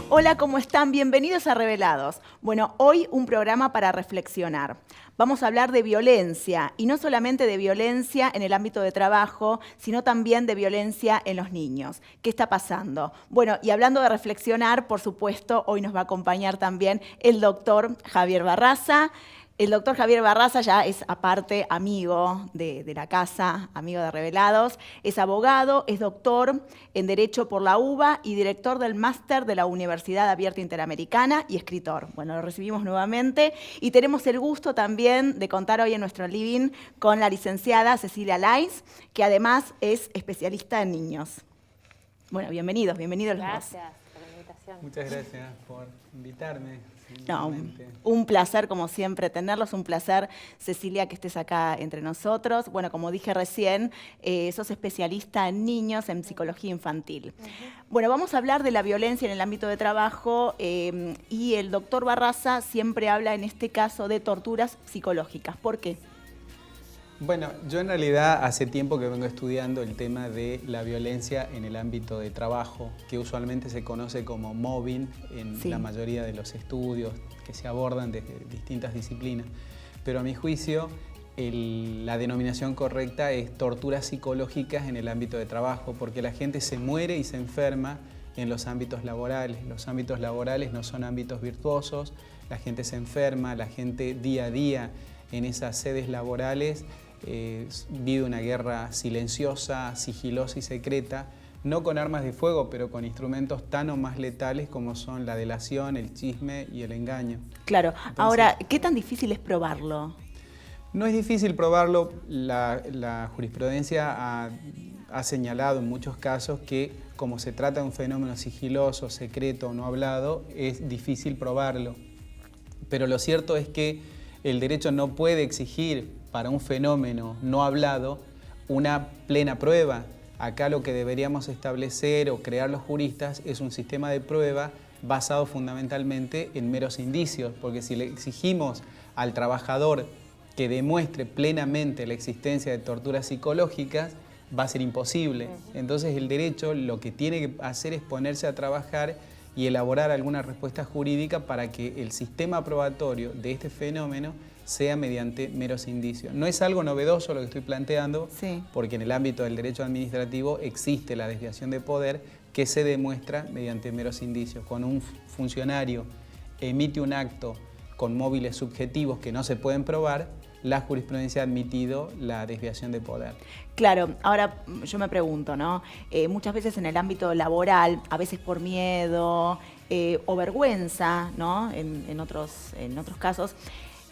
Hola, ¿cómo están? Bienvenidos a Revelados. Bueno, hoy un programa para reflexionar. Vamos a hablar de violencia, y no solamente de violencia en el ámbito de trabajo, sino también de violencia en los niños. ¿Qué está pasando? Bueno, y hablando de reflexionar, por supuesto, hoy nos va a acompañar también el doctor Javier Barraza. El doctor Javier Barraza ya es, aparte, amigo de la casa, amigo de Revelados. Es abogado, es doctor en Derecho por la UBA y director del máster de la Universidad Abierta Interamericana y escritor. Bueno, lo recibimos nuevamente y tenemos el gusto también de contar hoy en nuestro living con la licenciada Cecilia Lains, que además es especialista en niños. Bueno, bienvenidos los dos. Gracias por la invitación. Muchas gracias por invitarme. No, un placer, como siempre, tenerlos. Un placer, Cecilia, que estés acá entre nosotros. Bueno, como dije recién, sos especialista en niños, en psicología infantil. Bueno, vamos a hablar de la violencia en el ámbito de trabajo y el doctor Barraza siempre habla, en este caso, de torturas psicológicas. ¿Por qué? Bueno, yo en realidad hace tiempo que vengo estudiando el tema de la violencia en el ámbito de trabajo, que usualmente se conoce como mobbing en la mayoría de los estudios que se abordan desde distintas disciplinas. Pero a mi juicio, la denominación correcta es torturas psicológicas en el ámbito de trabajo, porque la gente se muere y se enferma en los ámbitos laborales. Los ámbitos laborales no son ámbitos virtuosos, la gente se enferma, la gente día a día en esas sedes laborales vive una guerra silenciosa, sigilosa y secreta, no con armas de fuego, pero con instrumentos tan o más letales como son la delación, el chisme y el engaño. Claro. Entonces, ahora, ¿qué tan difícil es probarlo? No es difícil probarlo. La jurisprudencia ha señalado en muchos casos que, como se trata de un fenómeno sigiloso, secreto, no hablado, es difícil probarlo. Pero lo cierto es que el derecho no puede exigir para un fenómeno no hablado una plena prueba. Acá lo que deberíamos establecer o crear los juristas es un sistema de prueba basado fundamentalmente en meros indicios, porque si le exigimos al trabajador que demuestre plenamente la existencia de torturas psicológicas, va a ser imposible. Entonces el derecho lo que tiene que hacer es ponerse a trabajar y elaborar alguna respuesta jurídica para que el sistema probatorio de este fenómeno sea mediante meros indicios. No es algo novedoso lo que estoy planteando, porque en el ámbito del derecho administrativo existe la desviación de poder que se demuestra mediante meros indicios. Cuando un funcionario emite un acto con móviles subjetivos que no se pueden probar, la jurisprudencia ha admitido la desviación de poder. Claro, ahora yo me pregunto, ¿no? Muchas veces en el ámbito laboral, a veces por miedo o vergüenza, ¿no? En otros casos,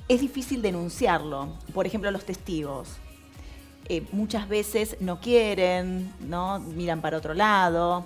es difícil denunciarlo. Por ejemplo, los testigos. Muchas veces no quieren, ¿no? Miran para otro lado.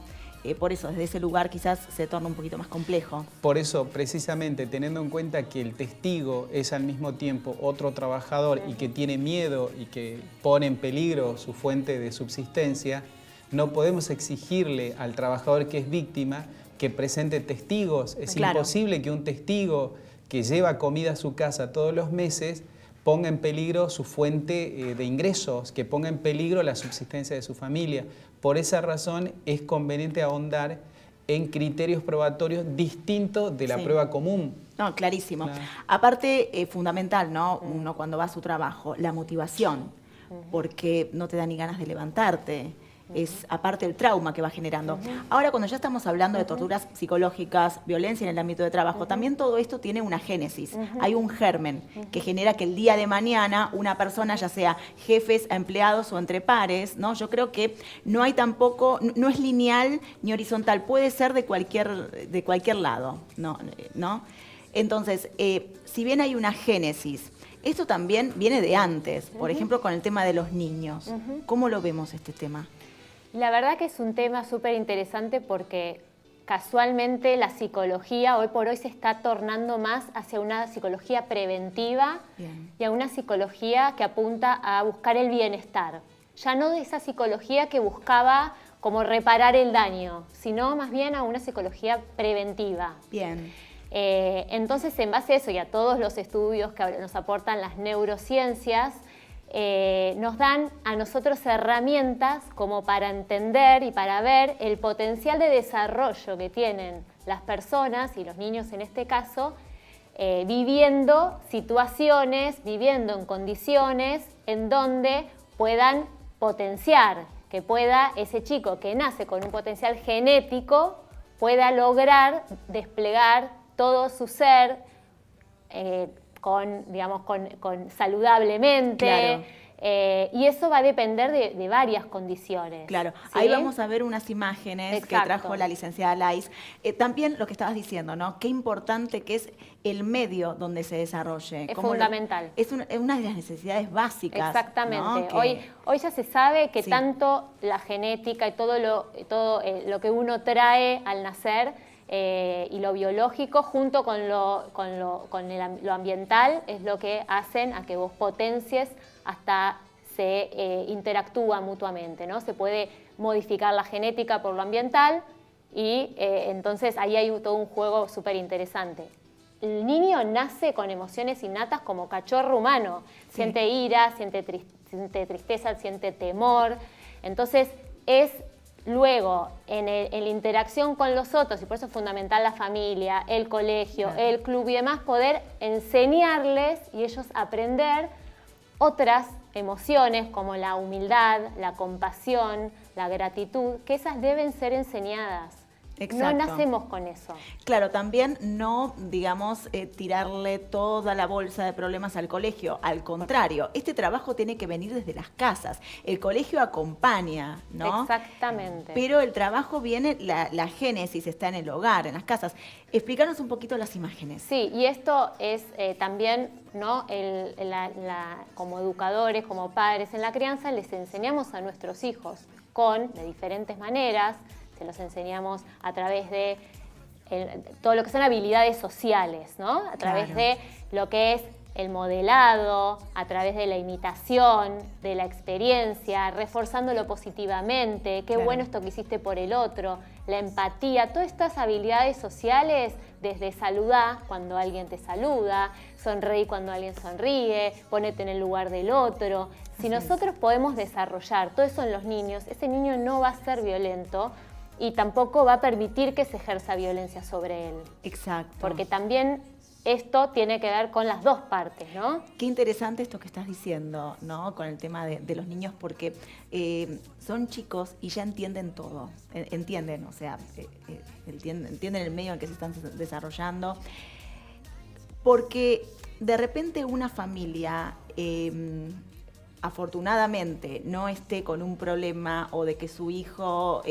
Por eso, desde ese lugar quizás se torna un poquito más complejo. Por eso, precisamente, teniendo en cuenta que el testigo es al mismo tiempo otro trabajador y que tiene miedo y que pone en peligro su fuente de subsistencia, no podemos exigirle al trabajador que es víctima que presente testigos. Es imposible que un testigo que lleva comida a su casa todos los meses ponga en peligro su fuente de ingresos, que ponga en peligro la subsistencia de su familia. Por esa razón es conveniente ahondar en criterios probatorios distintos de la prueba común. No, clarísimo. Claro. Aparte, fundamental, ¿no? Uno cuando va a su trabajo, la motivación, porque no te da ni ganas de levantarte. Es aparte el trauma que va generando. Ahora, cuando ya estamos hablando de torturas psicológicas, violencia en el ámbito de trabajo, también todo esto tiene una génesis. Hay un germen que genera que el día de mañana una persona, ya sea jefes, empleados o entre pares, ¿no? Yo creo que no hay tampoco, no es lineal ni horizontal, puede ser de cualquier lado, ¿no? Entonces, si bien hay una génesis, esto también viene de antes, por ejemplo, con el tema de los niños. ¿Cómo lo vemos este tema? La verdad que es un tema súper interesante porque casualmente la psicología hoy por hoy se está tornando más hacia una psicología preventiva y a una psicología que apunta a buscar el bienestar. Ya no de esa psicología que buscaba como reparar el daño, sino más bien a una psicología preventiva. Bien. Entonces, en base a eso y a todos los estudios que nos aportan las neurociencias, nos dan a nosotros herramientas como para entender y para ver el potencial de desarrollo que tienen las personas, y los niños en este caso, viviendo situaciones, viviendo en condiciones en donde puedan potenciar, que pueda ese chico que nace con un potencial genético, pueda lograr desplegar todo su ser saludablemente. Claro. Y eso va a depender de varias condiciones. Claro, ¿sí? ahí vamos a ver unas imágenes Exacto. que trajo la licenciada Lais. También lo que estabas diciendo, ¿no? Qué importante que es el medio donde se desarrolle. Es fundamental. Es una de las necesidades básicas. Exactamente. ¿no? Hoy ya se sabe que sí. tanto la genética y todo lo que uno trae al nacer y lo biológico junto con lo ambiental es lo que hacen a que vos potencies hasta se interactúa mutuamente, ¿no? Se puede modificar la genética por lo ambiental y entonces ahí hay todo un juego súper interesante. El niño nace con emociones innatas como cachorro humano. Sí. Siente ira, siente tristeza, siente temor. Entonces es luego en la interacción con los otros, y por eso es fundamental la familia, el colegio, claro. el club y demás, poder enseñarles y ellos aprender otras emociones como la humildad, la compasión, la gratitud, que esas deben ser enseñadas. Exacto. No nacemos con eso. Claro, también no, digamos, tirarle toda la bolsa de problemas al colegio. Al contrario, este trabajo tiene que venir desde las casas. El colegio acompaña, ¿no? Exactamente. Pero el trabajo viene, la génesis está en el hogar, en las casas. Explícanos un poquito las imágenes. Sí, y esto es también, ¿no? Como educadores, como padres en la crianza, les enseñamos a nuestros hijos de diferentes maneras. Se los enseñamos a través de todo lo que son habilidades sociales, ¿no? A través claro. de lo que es el modelado, a través de la imitación, de la experiencia, reforzándolo positivamente, qué claro. bueno esto que hiciste por el otro, la empatía, todas estas habilidades sociales, desde saludar cuando alguien te saluda, sonreír cuando alguien sonríe, ponete en el lugar del otro. Si nosotros podemos desarrollar todo eso en los niños, ese niño no va a ser violento, y tampoco va a permitir que se ejerza violencia sobre él. Exacto. Porque también esto tiene que ver con las dos partes, ¿no? Qué interesante esto que estás diciendo, ¿no? Con el tema de los niños, porque son chicos y ya entienden todo. Entienden, o sea, entienden el medio en el que se están desarrollando. Porque de repente una familia afortunadamente no esté con un problema o de que su hijo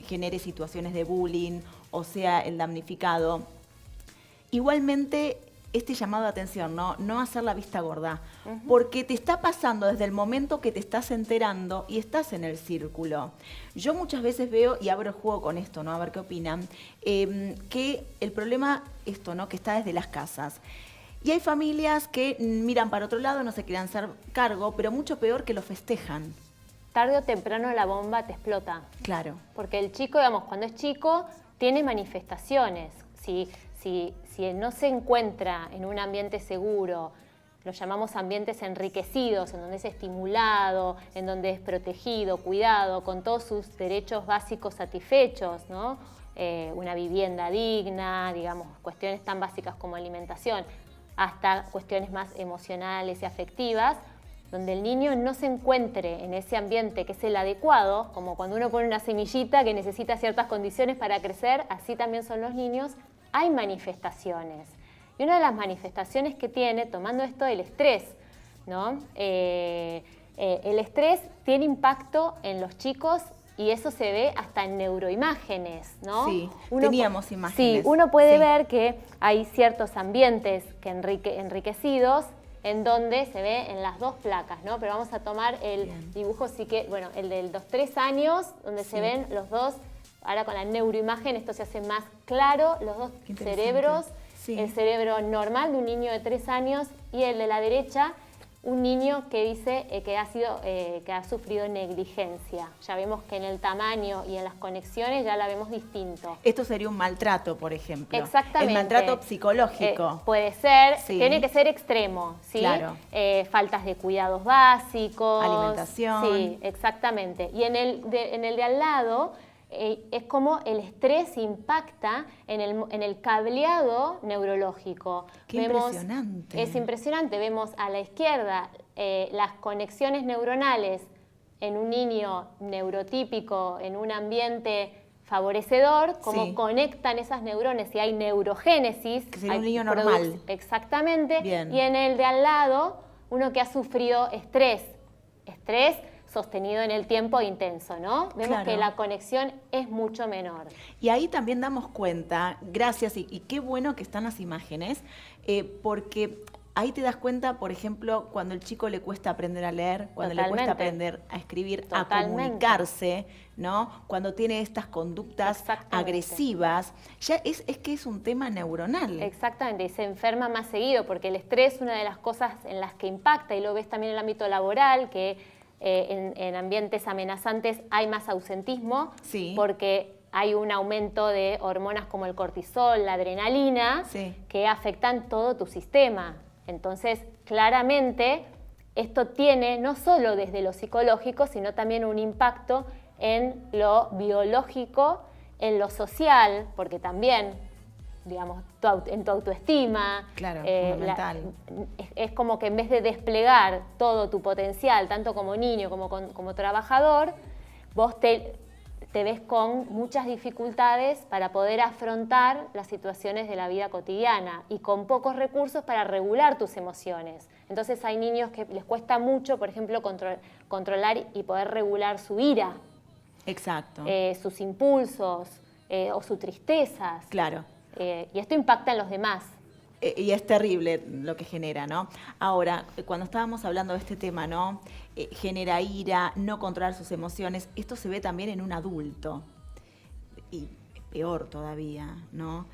genere situaciones de bullying o sea el damnificado, igualmente este llamado de atención, no hacer la vista gorda, porque te está pasando desde el momento que te estás enterando y estás en el círculo. Yo muchas veces veo, y abro el juego con esto, ¿no? A ver qué opinan, que el problema, ¿no? Que está desde las casas. Y hay familias que miran para otro lado, no se quieren hacer cargo, pero mucho peor que lo festejan. Tarde o temprano la bomba te explota. Claro. Porque el chico, digamos, cuando es chico, tiene manifestaciones. Si no se encuentra en un ambiente seguro, lo llamamos ambientes enriquecidos, en donde es estimulado, en donde es protegido, cuidado, con todos sus derechos básicos satisfechos, ¿no? Una vivienda digna, digamos, cuestiones tan básicas como alimentación, hasta cuestiones más emocionales y afectivas, donde el niño no se encuentre en ese ambiente que es el adecuado, como cuando uno pone una semillita que necesita ciertas condiciones para crecer, así también son los niños, hay manifestaciones. Y una de las manifestaciones que tiene, tomando esto del estrés, ¿no? El estrés tiene impacto en los chicos y eso se ve hasta en neuroimágenes, ¿no? Sí, teníamos imágenes. Sí, uno puede ver que hay ciertos ambientes que enriquecidos en donde se ve en las dos placas, ¿no? Pero vamos a tomar el dibujo, sí que, bueno, el de los 3 años, donde se ven los dos, ahora con la neuroimagen esto se hace más claro, los dos cerebros, el cerebro normal de un niño de 3 años y el de la derecha, un niño que dice que ha sufrido negligencia. Ya vemos que en el tamaño y en las conexiones ya la vemos distinto. Esto sería un maltrato, por ejemplo. Exactamente. El maltrato psicológico. Puede ser, tiene que ser extremo, ¿sí? Claro. Faltas de cuidados básicos. Alimentación. Sí, exactamente. Y en el de al lado, es como el estrés impacta en el cableado neurológico. ¡Qué impresionante! Es impresionante. Vemos a la izquierda las conexiones neuronales en un niño neurotípico, en un ambiente favorecedor, cómo conectan esas neuronas y hay neurogénesis. Que sería un niño normal. Exactamente. Bien. Y en el de al lado, uno que ha sufrido estrés sostenido en el tiempo intenso, ¿no? Vemos que la conexión es mucho menor. Y ahí también damos cuenta, gracias, y qué bueno que están las imágenes, porque ahí te das cuenta, por ejemplo, cuando el chico le cuesta aprender a leer, cuando le cuesta aprender a escribir, a comunicarse, ¿no? Cuando tiene estas conductas agresivas, ya es que es un tema neuronal. Exactamente, y se enferma más seguido, porque el estrés es una de las cosas en las que impacta, y lo ves también en el ámbito laboral, que en ambientes amenazantes hay más ausentismo, porque hay un aumento de hormonas como el cortisol, la adrenalina, que afectan todo tu sistema. Entonces, claramente, esto tiene no solo desde lo psicológico, sino también un impacto en lo biológico, en lo social, porque también, digamos, en tu autoestima. Claro, fundamental. Es como que en vez de desplegar todo tu potencial, tanto como niño como trabajador, vos te ves con muchas dificultades para poder afrontar las situaciones de la vida cotidiana y con pocos recursos para regular tus emociones. Entonces hay niños que les cuesta mucho, por ejemplo, controlar y poder regular su ira. Exacto. Sus impulsos o sus tristezas. Claro. Y esto impacta en los demás. Y es terrible lo que genera, ¿no? Ahora, cuando estábamos hablando de este tema, ¿no? Genera ira, no controlar sus emociones. Esto se ve también en un adulto. Y peor todavía, ¿no?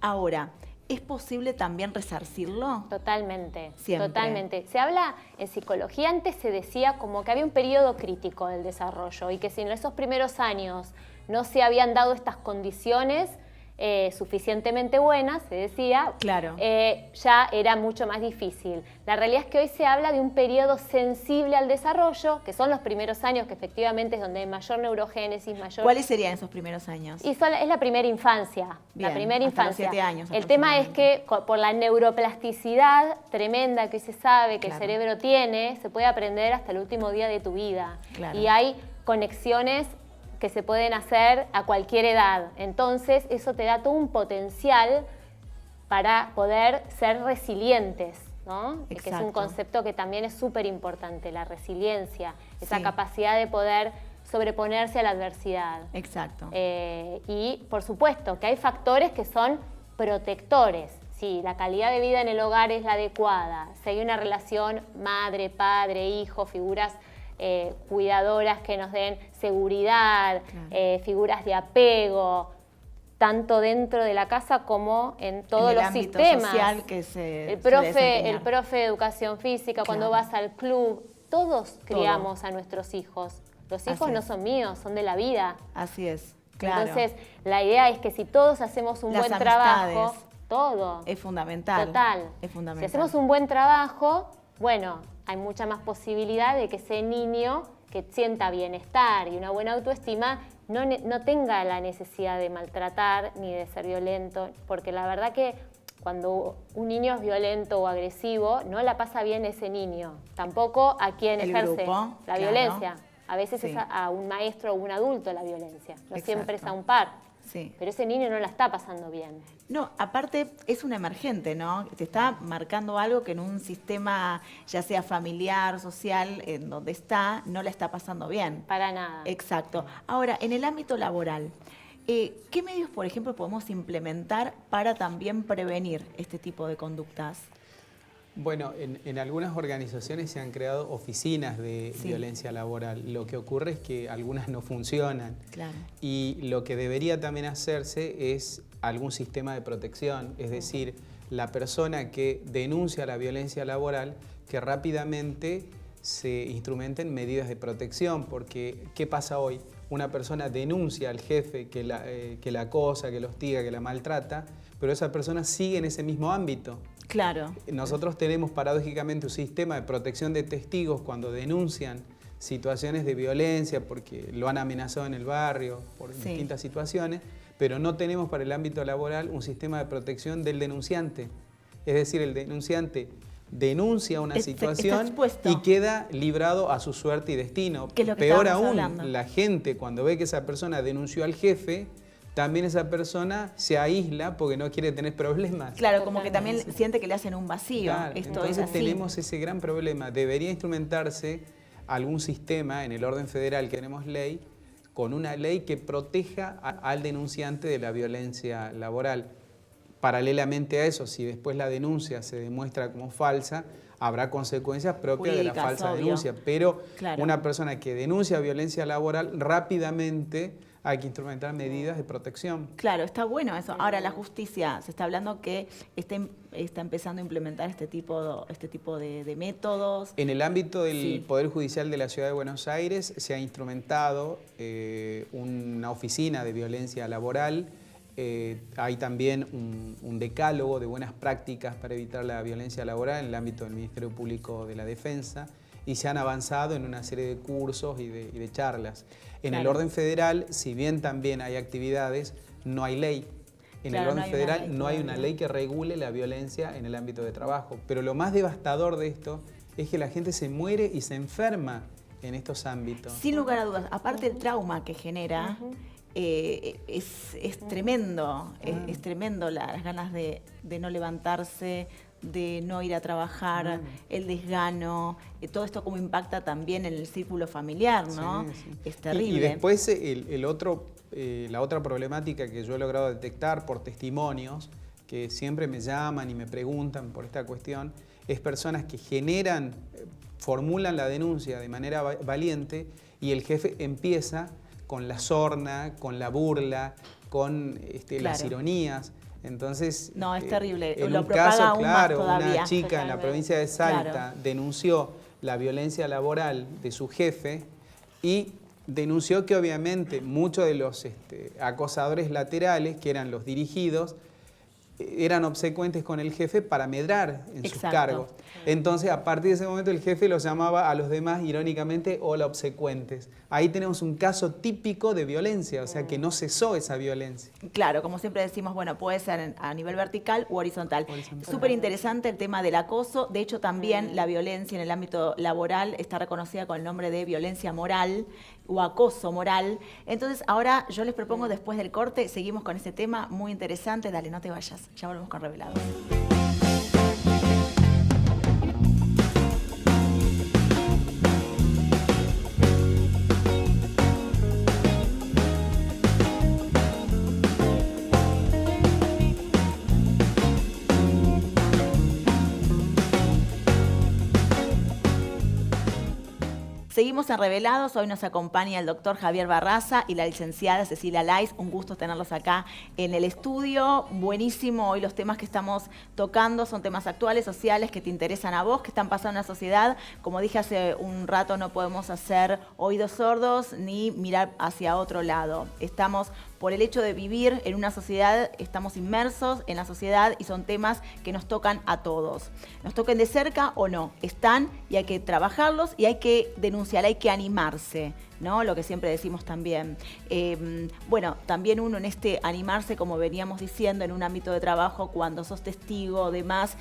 Ahora, ¿es posible también resarcirlo? Totalmente, Siempre. Totalmente. Se habla en psicología, antes se decía como que había un periodo crítico del desarrollo y que si en esos primeros años no se habían dado estas condiciones suficientemente buenas, se decía, ya era mucho más difícil. La realidad es que hoy se habla de un periodo sensible al desarrollo, que son los primeros años, que efectivamente es donde hay mayor neurogénesis, mayor... ¿Cuáles serían esos primeros años? Es la primera infancia. Bien, la primera hasta infancia. los 7 años. El tema es que por la neuroplasticidad tremenda que hoy se sabe que el cerebro tiene, se puede aprender hasta el último día de tu vida. Y hay conexiones que se pueden hacer a cualquier edad. Entonces, eso te da todo un potencial para poder ser resilientes, ¿no? Que es un concepto que también es súper importante, la resiliencia, esa capacidad de poder sobreponerse a la adversidad. Exacto. Y, por supuesto, que hay factores que son protectores. Si la calidad de vida en el hogar es la adecuada, si hay una relación madre, padre, hijo, figuras cuidadoras que nos den seguridad, figuras de apego, tanto dentro de la casa como en todos los sistemas. Social que se el profe de educación física, cuando vas al club, todos criamos a nuestros hijos. Los hijos no son míos, son de la vida. Así es, claro. Entonces, la idea es que si todos hacemos un buen trabajo, todo. Es fundamental. Total. Es fundamental. Si hacemos un buen trabajo, bueno, hay mucha más posibilidad de que ese niño que sienta bienestar y una buena autoestima no tenga la necesidad de maltratar ni de ser violento, porque la verdad que cuando un niño es violento o agresivo, no la pasa bien ese niño, tampoco a quien ejerce la violencia. A veces es a un maestro o un adulto la violencia, no siempre es a un par. Pero ese niño no la está pasando bien. No, aparte es un emergente, ¿no? Te está marcando algo que en un sistema, ya sea familiar, social, en donde está, no la está pasando bien. Para nada. Exacto. Ahora, en el ámbito laboral, ¿qué medios, por ejemplo, podemos implementar para también prevenir este tipo de conductas? Bueno, en algunas organizaciones se han creado oficinas de violencia laboral. Lo que ocurre es que algunas no funcionan. Claro. Y lo que debería también hacerse es algún sistema de protección, es decir, la persona que denuncia la violencia laboral, que rápidamente se instrumenten medidas de protección, porque ¿qué pasa hoy? Una persona denuncia al jefe que la acosa, que la hostiga, que la maltrata, pero esa persona sigue en ese mismo ámbito. Claro. Nosotros tenemos paradójicamente un sistema de protección de testigos cuando denuncian situaciones de violencia porque lo han amenazado en el barrio por distintas situaciones, pero no tenemos para el ámbito laboral un sistema de protección del denunciante. Es decir, el denunciante denuncia una situación y queda librado a su suerte y destino. Peor aún, la gente cuando ve que esa persona denunció al jefe, también esa persona se aísla porque no quiere tener problemas. Claro, como que también siente que le hacen un vacío. Claro, entonces tenemos ese gran problema. Debería instrumentarse algún sistema en el orden federal que tenemos ley, con una ley que proteja al denunciante de la violencia laboral. Paralelamente a eso, si después la denuncia se demuestra como falsa, habrá consecuencias propias de la falsa denuncia. Pero una persona que denuncia violencia laboral, rápidamente hay que instrumentar medidas de protección. Claro, está bueno eso. Ahora la justicia, se está hablando que está empezando a implementar este tipo de métodos. En el ámbito del Poder Judicial de la Ciudad de Buenos Aires se ha instrumentado una oficina de violencia laboral. Hay también un decálogo de buenas prácticas para evitar la violencia laboral en el ámbito del Ministerio Público de la Defensa y se han avanzado en una serie de cursos y de charlas. En el orden federal, si bien también hay actividades, no hay ley. En el orden federal no hay una ley que regule la violencia en el ámbito de trabajo. Pero lo más devastador de esto es que la gente se muere y se enferma en estos ámbitos. Sin lugar a dudas, aparte del trauma que genera, es tremendo, es tremendo las ganas de no levantarse, de no ir a trabajar, el desgano, todo esto como impacta también en el círculo familiar, ¿no? Sí. Es terrible. Y después la otra problemática que yo he logrado detectar por testimonios, que siempre me llaman y me preguntan por esta cuestión, es personas que formulan la denuncia de manera valiente y el jefe empieza con la sorna, con la burla, con las ironías. Entonces, no, es terrible. En lo un caso, claro, todavía. una chica en la provincia de Salta denunció la violencia laboral de su jefe y denunció que obviamente muchos de los acosadores laterales, que eran los dirigidos, eran obsecuentes con el jefe para medrar en sus cargos. Entonces, a partir de ese momento, el jefe los llamaba a los demás, irónicamente, hola obsecuentes. Ahí tenemos un caso típico de violencia, o sea, que no cesó esa violencia. Claro, como siempre decimos, bueno, puede ser a nivel vertical u horizontal. Súper interesante el tema del acoso. De hecho, también la violencia en el ámbito laboral está reconocida con el nombre de violencia moral o acoso moral. Entonces, ahora yo les propongo, después del corte, seguimos con este tema muy interesante. Dale, no te vayas. Ya volvemos con Revelados. Seguimos en Revelados, hoy nos acompaña el doctor Javier Barraza y la licenciada Cecilia Lais. Un gusto tenerlos acá en el estudio. Buenísimo, hoy los temas que estamos tocando son temas actuales, sociales, que te interesan a vos, que están pasando en la sociedad. Como dije hace un rato, no podemos hacer oídos sordos ni mirar hacia otro lado. Estamos, por el hecho de vivir en una sociedad, estamos inmersos en la sociedad y son temas que nos tocan a todos. Nos toquen de cerca o no, están y hay que trabajarlos y hay que denunciar, hay que animarse, ¿no? Lo que siempre decimos también. Bueno, también uno en este animarse, como veníamos diciendo, en un ámbito de trabajo, cuando sos testigo, demás,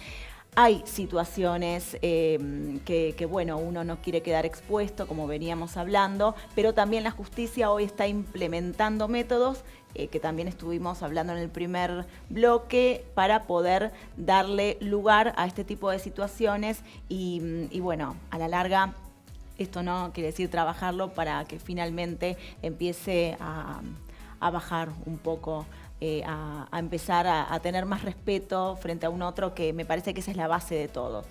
hay situaciones que, bueno, uno no quiere quedar expuesto, como veníamos hablando, pero también la justicia hoy está implementando métodos que también estuvimos hablando en el primer bloque para poder darle lugar a este tipo de situaciones y bueno, a la larga esto no quiere decir trabajarlo para que finalmente empiece a bajar un poco, a empezar a tener más respeto frente a un otro, que me parece que esa es la base de todo.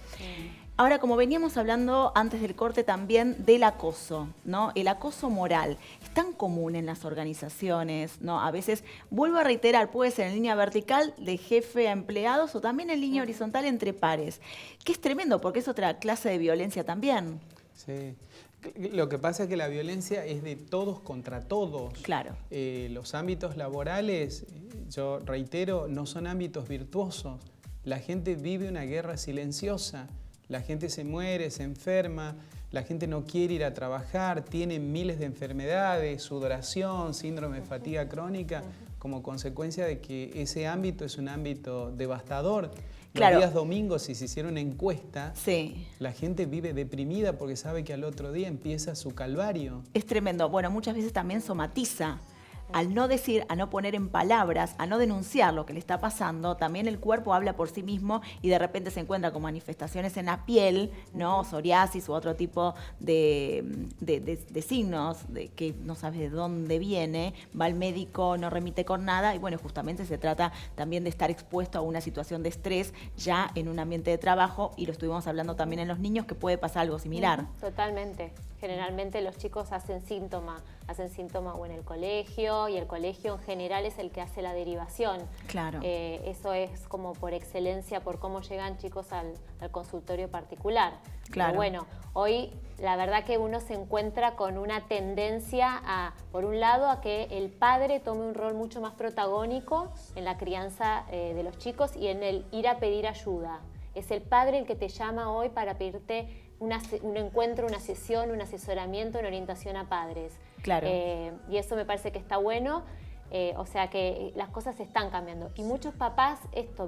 Ahora, como veníamos hablando antes del corte también del acoso, ¿no? El acoso moral es tan común en las organizaciones, ¿no? A veces, vuelvo a reiterar, puede ser en línea vertical de jefe a empleados o también en línea horizontal entre pares, que es tremendo porque es otra clase de violencia también. Sí. Lo que pasa es que la violencia es de todos contra todos. Claro. Los ámbitos laborales, yo reitero, no son ámbitos virtuosos. La gente vive una guerra silenciosa. La gente se muere, se enferma. la gente no quiere ir a trabajar, tiene miles de enfermedades, sudoración, síndrome de fatiga crónica, como consecuencia de que ese ámbito es un ámbito devastador. Claro. Los días domingos, si se hiciera una encuesta, sí, la gente vive deprimida porque sabe que al otro día empieza su calvario. es tremendo. Bueno, muchas veces también somatiza. Al no decir, a no poner en palabras, a no denunciar lo que le está pasando, también el cuerpo habla por sí mismo y de repente se encuentra con manifestaciones en la piel, ¿no? Psoriasis u otro tipo de signos de que no sabes de dónde viene, va al médico, no remite con nada y bueno, justamente se trata también de estar expuesto a una situación de estrés ya en un ambiente de trabajo y lo estuvimos hablando también en los niños que puede pasar algo similar. Totalmente. Generalmente los chicos hacen síntoma o en el colegio y el colegio en general es el que hace la derivación. Claro. Eso es como por excelencia por cómo llegan chicos al consultorio particular. Claro. Pero bueno, hoy la verdad que uno se encuentra con una tendencia a, por un lado, a que el padre tome un rol mucho más protagónico en la crianza de los chicos y en el ir a pedir ayuda. Es el padre el que te llama hoy para pedirte un encuentro, una sesión, un asesoramiento en orientación a padres. Claro. Y eso me parece que está bueno, o sea que las cosas están cambiando. Y muchos papás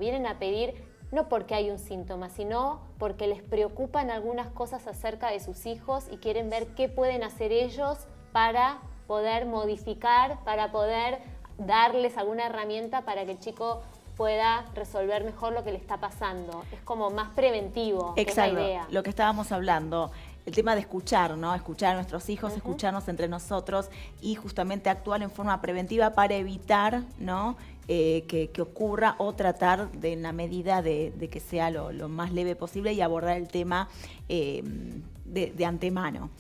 vienen a pedir no porque hay un síntoma, sino porque les preocupan algunas cosas acerca de sus hijos y quieren ver qué pueden hacer ellos para poder modificar, para poder darles alguna herramienta para que el chico pueda resolver mejor lo que le está pasando. Es como más preventivo, exacto, es la idea. Lo que estábamos hablando, el tema de escuchar, ¿no? Escuchar a nuestros hijos, escucharnos entre nosotros y justamente actuar en forma preventiva para evitar, ¿no? Que ocurra o tratar de, en la medida de que sea lo más leve posible y abordar el tema de antemano.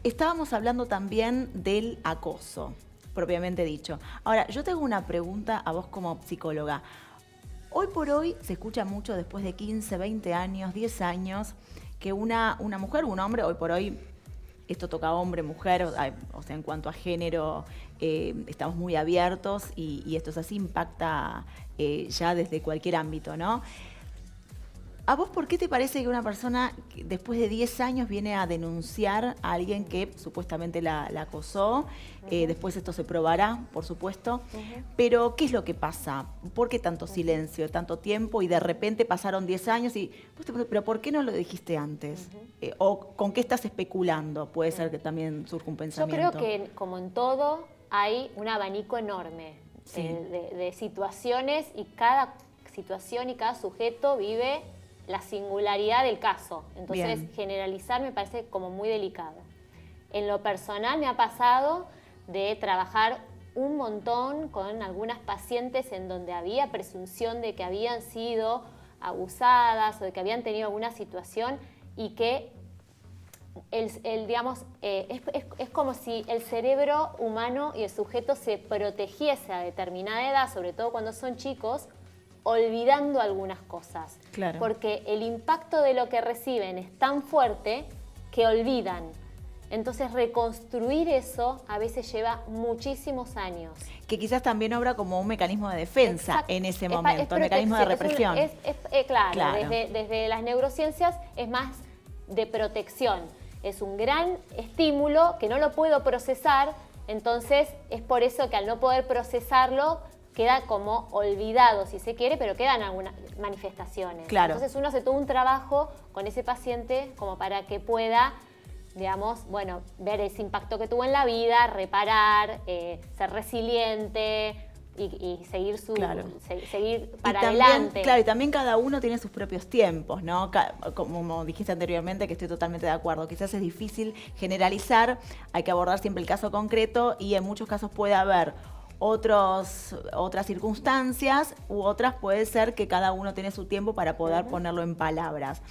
Estábamos hablando también del acoso, propiamente dicho. Ahora, yo tengo una pregunta a vos como psicóloga. Hoy por hoy se escucha mucho después de 15, 20 años, 10 años, que una mujer o un hombre, hoy por hoy, esto toca hombre, mujer, o sea, en cuanto a género, estamos muy abiertos y esto es así, impacta ya desde cualquier ámbito, ¿no? ¿A vos por qué te parece que una persona después de 10 años viene a denunciar a alguien que supuestamente la acosó? Después esto se probará, por supuesto. Pero, ¿qué es lo que pasa? ¿Por qué tanto silencio, tanto tiempo y de repente pasaron 10 años y vos te preguntás, ¿pero por qué no lo dijiste antes? ¿O con qué estás especulando? Puede ser que también surja un pensamiento. Yo creo que, como en todo, hay un abanico enorme de situaciones y cada situación y cada sujeto vive la singularidad del caso. Entonces, generalizar me parece como muy delicado. En lo personal me ha pasado de trabajar un montón con algunas pacientes en donde había presunción de que habían sido abusadas o de que habían tenido alguna situación y que digamos, es como si el cerebro humano y el sujeto se protegiese a determinada edad, sobre todo cuando son chicos, olvidando algunas cosas. Claro. Porque el impacto de lo que reciben es tan fuerte que olvidan. Entonces, reconstruir eso a veces lleva muchísimos años. Que quizás también obra como un mecanismo de defensa. Exacto. En ese momento, un mecanismo de represión. Claro. Desde las neurociencias es más de protección. Es un gran estímulo que no lo puedo procesar, entonces es por eso que al no poder procesarlo queda como olvidado, si se quiere, pero quedan algunas manifestaciones. Claro. Entonces uno hace todo un trabajo con ese paciente como para que pueda, digamos, bueno, ver ese impacto que tuvo en la vida, reparar, ser resiliente y seguir seguir para adelante. Claro, y también cada uno tiene sus propios tiempos, ¿no? Como dijiste anteriormente, que estoy totalmente de acuerdo. Quizás es difícil generalizar, hay que abordar siempre el caso concreto y en muchos casos puede haber otras circunstancias u otras puede ser que cada uno tiene su tiempo para poder ponerlo en palabras.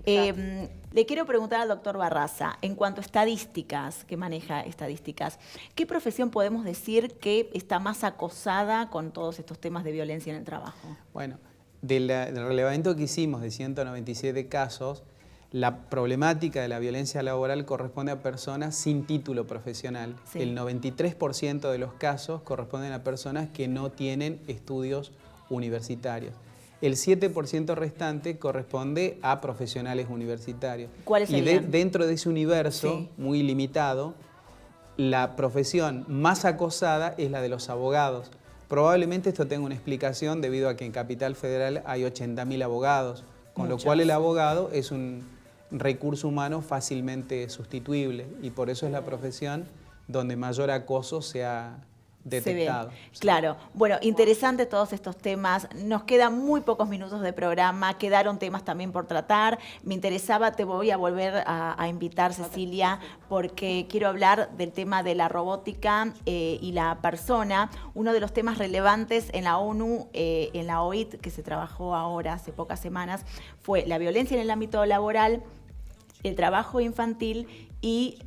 Le quiero preguntar al doctor Barraza, en cuanto a estadísticas, que maneja estadísticas, ¿qué profesión podemos decir que está más acosada con todos estos temas de violencia en el trabajo? Bueno, del relevamiento que hicimos de 197 casos, la problemática de la violencia laboral corresponde a personas sin título profesional. Sí. El 93% de los casos corresponden a personas que no tienen estudios universitarios. El 7% restante corresponde a profesionales universitarios. ¿Cuáles serían? Y dentro de ese universo muy limitado, la profesión más acosada es la de los abogados. Probablemente esto tenga una explicación debido a que en Capital Federal hay 80.000 abogados, con lo cual el abogado es un recurso humano fácilmente sustituible y por eso es la profesión donde mayor acoso se ha detectado. Claro. Bueno, interesantes todos estos temas. Nos quedan muy pocos minutos de programa. Quedaron temas también por tratar. Me interesaba, te voy a volver a invitar, Cecilia, porque quiero hablar del tema de la robótica y la persona. Uno de los temas relevantes en la ONU, en la OIT, que se trabajó ahora hace pocas semanas, fue la violencia en el ámbito laboral, el trabajo infantil y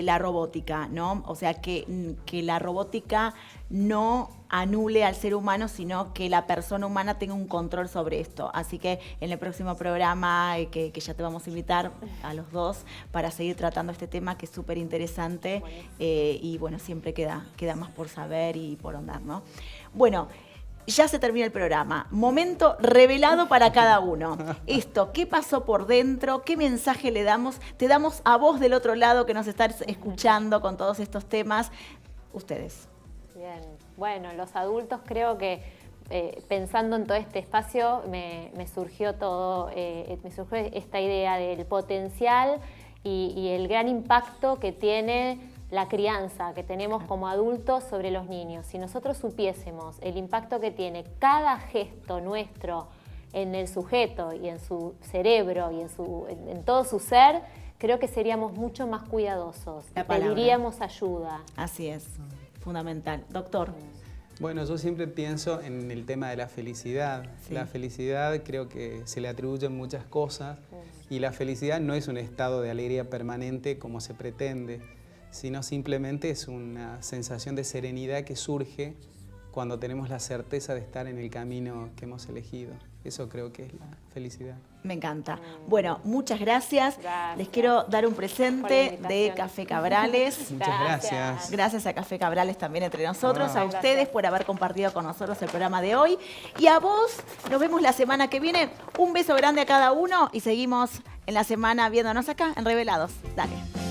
la robótica, ¿no? O sea, que la robótica no anule al ser humano, sino que la persona humana tenga un control sobre esto. Así que en el próximo programa, que ya te vamos a invitar a los dos para seguir tratando este tema que es súper interesante y bueno, siempre queda más por saber y por ahondar, ¿no? Bueno, ya se termina el programa. Momento revelado para cada uno. Esto, ¿qué pasó por dentro? ¿Qué mensaje le damos? Te damos a vos del otro lado que nos estás escuchando con todos estos temas. Ustedes. Bien. Bueno, los adultos creo que pensando en todo este espacio me surgió esta idea del potencial y el gran impacto que tiene la crianza que tenemos como adultos sobre los niños. Si nosotros supiésemos el impacto que tiene cada gesto nuestro en el sujeto y en su cerebro y en todo su ser, creo que seríamos mucho más cuidadosos. Pediríamos ayuda. Así es, fundamental. Doctor. Bueno, yo siempre pienso en el tema de la felicidad. Sí. La felicidad creo que se le atribuyen muchas cosas y la felicidad no es un estado de alegría permanente como se pretende, sino simplemente es una sensación de serenidad que surge cuando tenemos la certeza de estar en el camino que hemos elegido. Eso creo que es la felicidad. Me encanta. Bueno, muchas gracias. Les quiero dar un presente de Café Cabrales. Muchas gracias. Gracias a Café Cabrales también entre nosotros, a ustedes por haber compartido con nosotros el programa de hoy. Y a vos, nos vemos la semana que viene. Un beso grande a cada uno y seguimos en la semana viéndonos acá en Revelados. Dale.